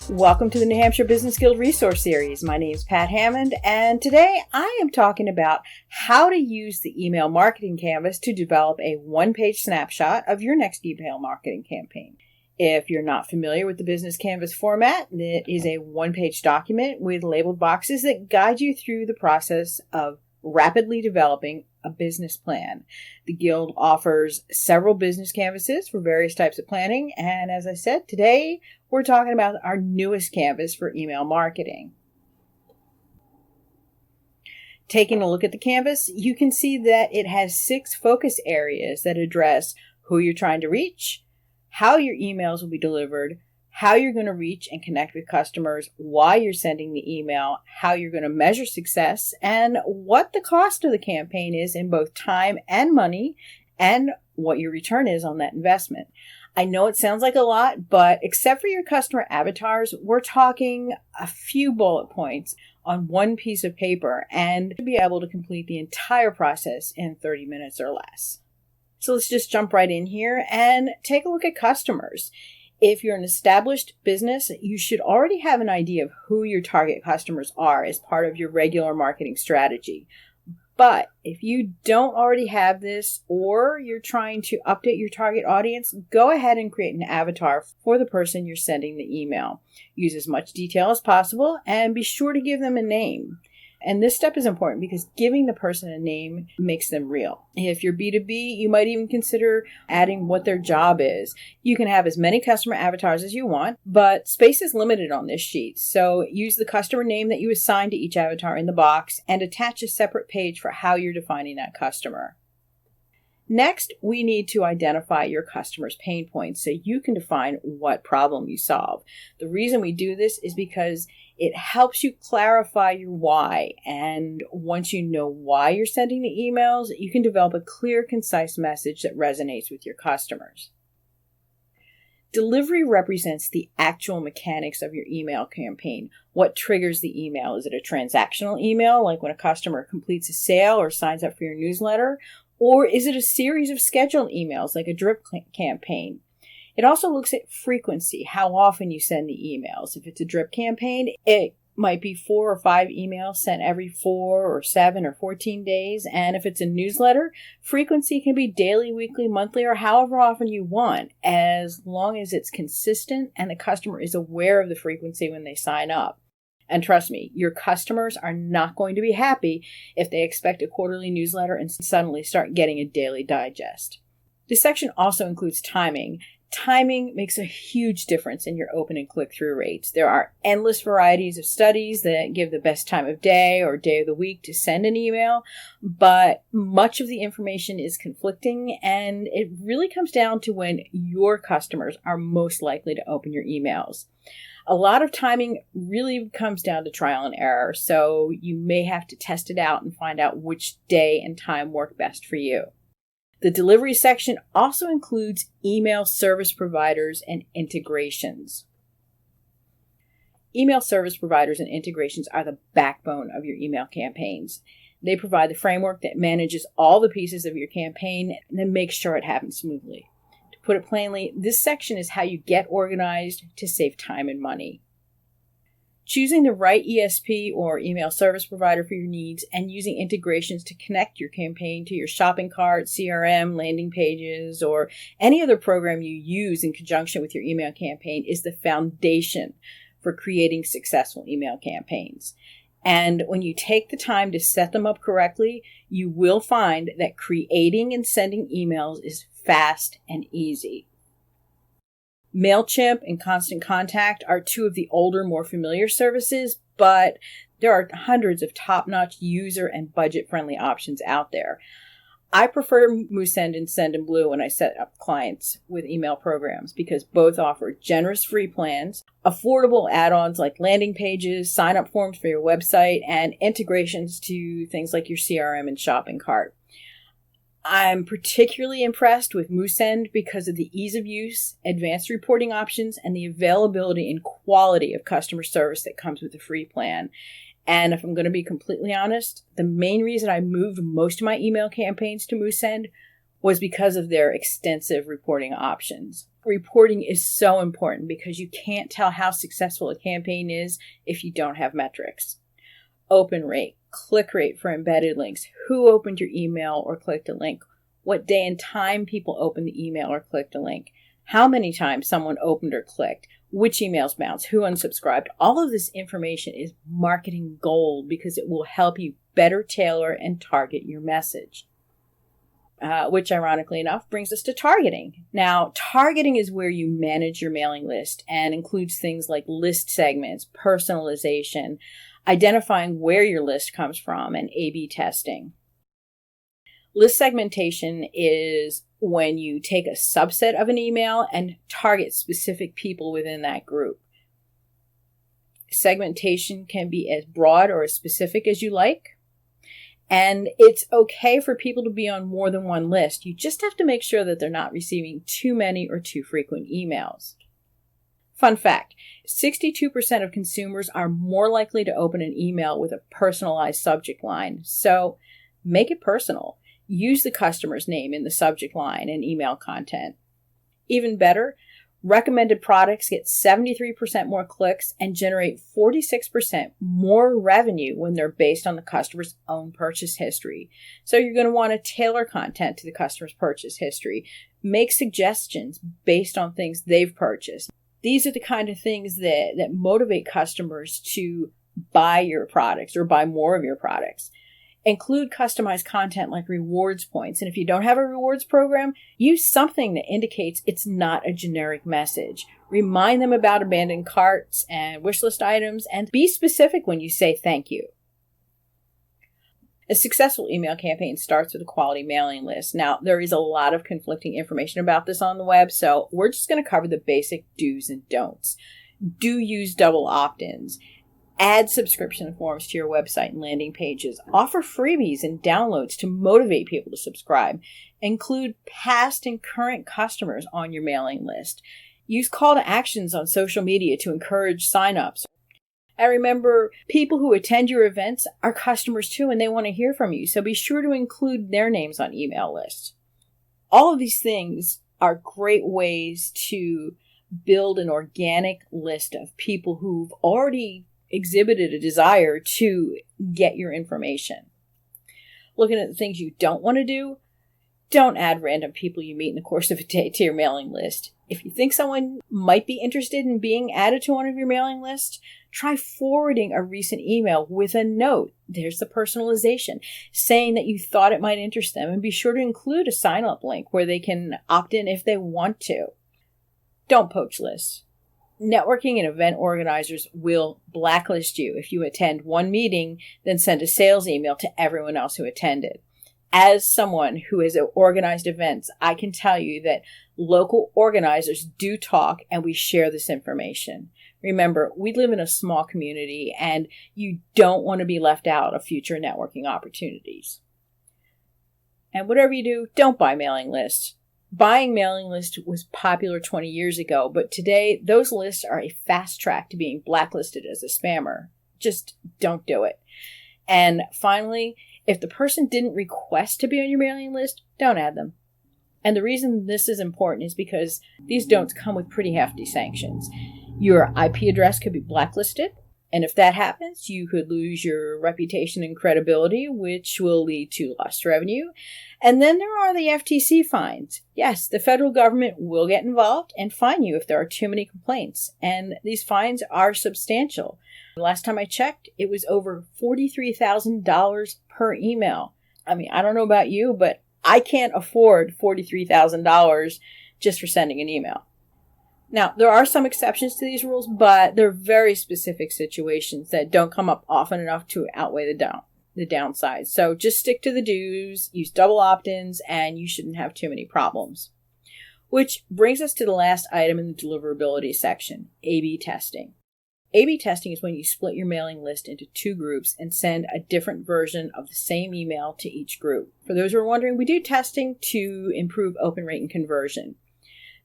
Welcome to the New Hampshire Business Guild Resource Series. My name is Pat Hammond, and today I am talking about how to use the email marketing canvas to develop a one-page snapshot of your next email marketing campaign. If you're not familiar with the Business Canvas format, it is a one-page document with labeled boxes that guide you through the process of rapidly developing a business plan. The Guild offers several business canvases for various types of planning, and as I said, today we're talking about our newest canvas for email marketing. Taking a look at the canvas, you can see that it has 6 focus areas that address who you're trying to reach, how your emails will be delivered, how you're going to reach and connect with customers, why you're sending the email, how you're going to measure success, and what the cost of the campaign is in both time and money, and what your return is on that investment. I know it sounds like a lot, but except for your customer avatars, we're talking a few bullet points on one piece of paper and to be able to complete the entire process in 30 minutes or less. So let's just jump right in here and take a look at customers. If you're an established business, you should already have an idea of who your target customers are as part of your regular marketing strategy. But if you don't already have this, or you're trying to update your target audience, go ahead and create an avatar for the person you're sending the email. Use as much detail as possible and be sure to give them a name. And this step is important because giving the person a name makes them real. If you're B2B, you might even consider adding what their job is. You can have as many customer avatars as you want, but space is limited on this sheet. So use the customer name that you assign to each avatar in the box and attach a separate page for how you're defining that customer. Next, we need to identify your customer's pain points so you can define what problem you solve. The reason we do this is because it helps you clarify your why. And once you know why you're sending the emails, you can develop a clear, concise message that resonates with your customers. Delivery represents the actual mechanics of your email campaign. What triggers the email? Is it a transactional email, like when a customer completes a sale or signs up for your newsletter? Or is it a series of scheduled emails, like a drip campaign? It also looks at frequency, how often you send the emails. If it's a drip campaign, it might be 4 or 5 emails sent every 4 or 7 or 14 days. And if it's a newsletter, frequency can be daily, weekly, monthly, or however often you want, as long as it's consistent and the customer is aware of the frequency when they sign up. And trust me, your customers are not going to be happy if they expect a quarterly newsletter and suddenly start getting a daily digest. This section also includes timing. Timing makes a huge difference in your open and click-through rates. There are endless varieties of studies that give the best time of day or day of the week to send an email, but much of the information is conflicting, and it really comes down to when your customers are most likely to open your emails. A lot of timing really comes down to trial and error, so you may have to test it out and find out which day and time work best for you. The delivery section also includes email service providers and integrations. Email service providers and integrations are the backbone of your email campaigns. They provide the framework that manages all the pieces of your campaign and then makes sure it happens smoothly. To put it plainly, this section is how you get organized to save time and money. Choosing the right ESP or email service provider for your needs and using integrations to connect your campaign to your shopping cart, CRM, landing pages, or any other program you use in conjunction with your email campaign is the foundation for creating successful email campaigns. And when you take the time to set them up correctly, you will find that creating and sending emails is fast and easy. MailChimp and Constant Contact are 2 of the older, more familiar services, but there are hundreds of top-notch user and budget-friendly options out there. I prefer Moosend and Sendinblue when I set up clients with email programs because both offer generous free plans, affordable add-ons like landing pages, sign-up forms for your website, and integrations to things like your CRM and shopping cart. I'm particularly impressed with Moosend because of the ease of use, advanced reporting options, and the availability and quality of customer service that comes with the free plan. And if I'm going to be completely honest, the main reason I moved most of my email campaigns to Moosend was because of their extensive reporting options. Reporting is so important because you can't tell how successful a campaign is if you don't have metrics. Open rate, click rate for embedded links, who opened your email or clicked a link, what day and time people opened the email or clicked a link, how many times someone opened or clicked, which emails bounced, who unsubscribed. All of this information is marketing gold because it will help you better tailor and target your message. Which ironically enough brings us to targeting. Now, targeting is where you manage your mailing list and includes things like list segments, personalization, identifying where your list comes from, and A/B testing. List segmentation is when you take a subset of an email and target specific people within that group. Segmentation can be as broad or as specific as you like. And it's okay for people to be on more than one list. You just have to make sure that they're not receiving too many or too frequent emails. Fun fact, 62% of consumers are more likely to open an email with a personalized subject line. So make it personal. Use the customer's name in the subject line and email content. Even better, recommended products get 73% more clicks and generate 46% more revenue when they're based on the customer's own purchase history. So you're going to want to tailor content to the customer's purchase history. Make suggestions based on things they've purchased. These are the kind of things that motivate customers to buy your products or buy more of your products. Include customized content like rewards points. And if you don't have a rewards program, use something that indicates it's not a generic message. Remind them about abandoned carts and wish list items, and be specific when you say thank you. A successful email campaign starts with a quality mailing list. Now, there is a lot of conflicting information about this on the web, so we're just going to cover the basic do's and don'ts. Do use double opt-ins. Add subscription forms to your website and landing pages. Offer freebies and downloads to motivate people to subscribe. Include past and current customers on your mailing list. Use call to actions on social media to encourage signups. And remember, people who attend your events are customers too, and they want to hear from you. So be sure to include their names on email lists. All of these things are great ways to build an organic list of people who've already exhibited a desire to get your information. Looking at the things you don't want to do, don't add random people you meet in the course of a day to your mailing list. If you think someone might be interested in being added to one of your mailing lists, try forwarding a recent email with a note. There's the personalization, saying that you thought it might interest them, and be sure to include a sign-up link where they can opt in if they want to. Don't poach lists. Networking and event organizers will blacklist you if you attend one meeting, then send a sales email to everyone else who attended. As someone who has organized events, I can tell you that local organizers do talk and we share this information. Remember, we live in a small community and you don't want to be left out of future networking opportunities. And whatever you do, don't buy mailing lists. Buying mailing lists was popular 20 years ago, but today those lists are a fast track to being blacklisted as a spammer. Just don't do it. And finally, if the person didn't request to be on your mailing list, don't add them. And the reason this is important is because these don'ts come with pretty hefty sanctions. Your IP address could be blacklisted, and if that happens, you could lose your reputation and credibility, which will lead to lost revenue. And then there are the FTC fines. Yes, the federal government will get involved and fine you if there are too many complaints. And these fines are substantial. Last time I checked, it was over $43,000 per email. I mean, I don't know about you, but I can't afford $43,000 just for sending an email. Now, there are some exceptions to these rules, but they're very specific situations that don't come up often enough to outweigh the downsides. So just stick to the do's, use double opt-ins, and you shouldn't have too many problems. Which brings us to the last item in the deliverability section, A/B testing. A/B testing is when you split your mailing list into two groups and send a different version of the same email to each group. For those who are wondering, we do testing to improve open rate and conversion.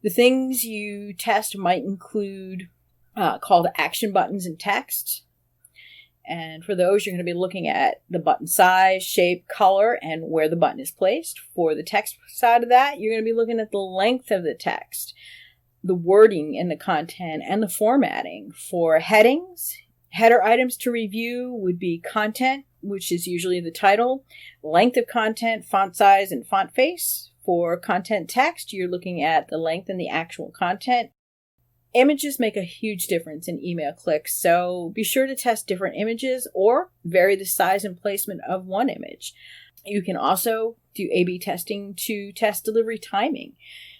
The things you test might include call to action buttons and text. And for those, you're going to be looking at the button size, shape, color, and where the button is placed. For the text side of that, you're going to be looking at the length of the text. the wording in the content and the formatting. For headings, header items to review would be content, which is usually the title, length of content, font size, and font face. For content text, you're looking at the length and the actual content. Images make a huge difference in email clicks, so be sure to test different images or vary the size and placement of one image. You can also do A/B testing to test delivery timing.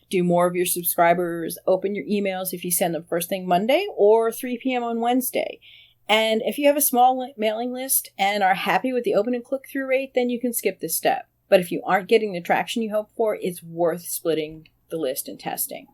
Do more of your subscribers open your emails if you send them first thing Monday or 3 p.m. on Wednesday? And if you have a small mailing list and are happy with the open and click-through rate, then you can skip this step. But if you aren't getting the traction you hope for, it's worth splitting the list and testing.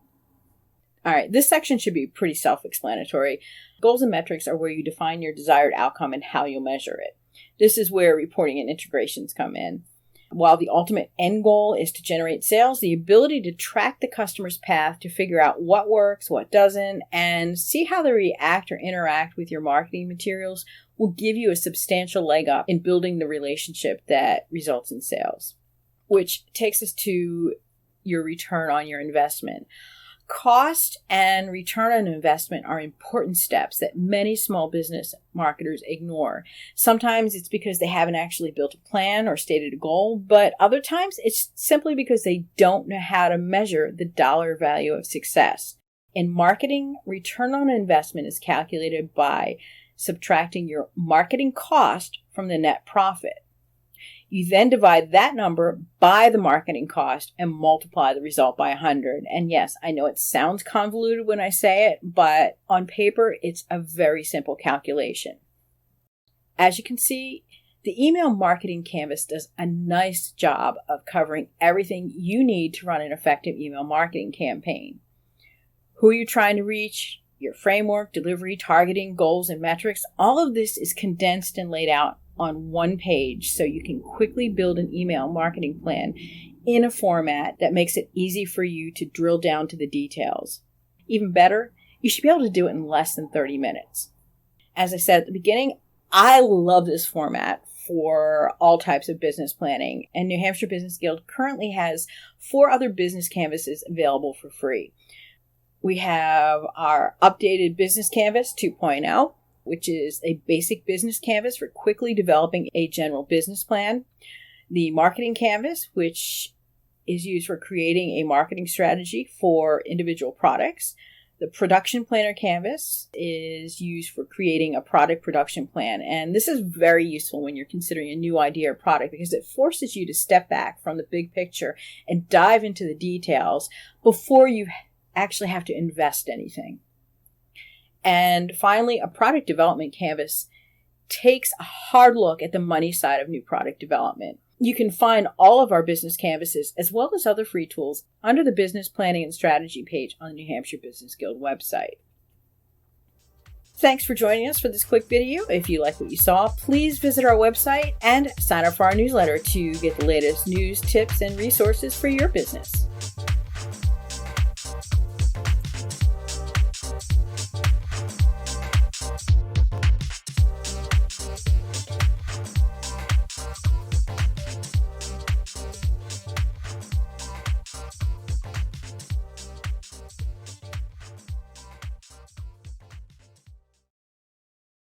All right, this section should be pretty self-explanatory. Goals and metrics are where you define your desired outcome and how you'll measure it. This is where reporting and integrations come in. While the ultimate end goal is to generate sales, the ability to track the customer's path to figure out what works, what doesn't, and see how they react or interact with your marketing materials will give you a substantial leg up in building the relationship that results in sales. Which takes us to your return on your investment. Cost and return on investment are important steps that many small business marketers ignore. Sometimes it's because they haven't actually built a plan or stated a goal, but other times it's simply because they don't know how to measure the dollar value of success. In marketing, return on investment is calculated by subtracting your marketing cost from the net profit. You then divide that number by the marketing cost and multiply the result by 100. And yes, I know it sounds convoluted when I say it, but on paper, it's a very simple calculation. As you can see, the email marketing canvas does a nice job of covering everything you need to run an effective email marketing campaign. Who you're trying to reach, your framework, delivery, targeting, goals, and metrics, all of this is condensed and laid out on one page so you can quickly build an email marketing plan in a format that makes it easy for you to drill down to the details. Even better, you should be able to do it in less than 30 minutes. As I said at the beginning, I love this format for all types of business planning, and New Hampshire Business Guild currently has 4 other business canvases available for free. We have our updated Business Canvas 2.0, which is a basic business canvas for quickly developing a general business plan. The Marketing Canvas, which is used for creating a marketing strategy for individual products. The Production Planner Canvas is used for creating a product production plan. And this is very useful when you're considering a new idea or product because it forces you to step back from the big picture and dive into the details before you actually have to invest anything. And finally, a product development canvas takes a hard look at the money side of new product development. You can find all of our business canvases as well as other free tools under the business planning and strategy page on the New Hampshire Business Guild website. Thanks for joining us for this quick video. If you like what you saw, please visit our website and sign up for our newsletter to get the latest news, tips, and resources for your business.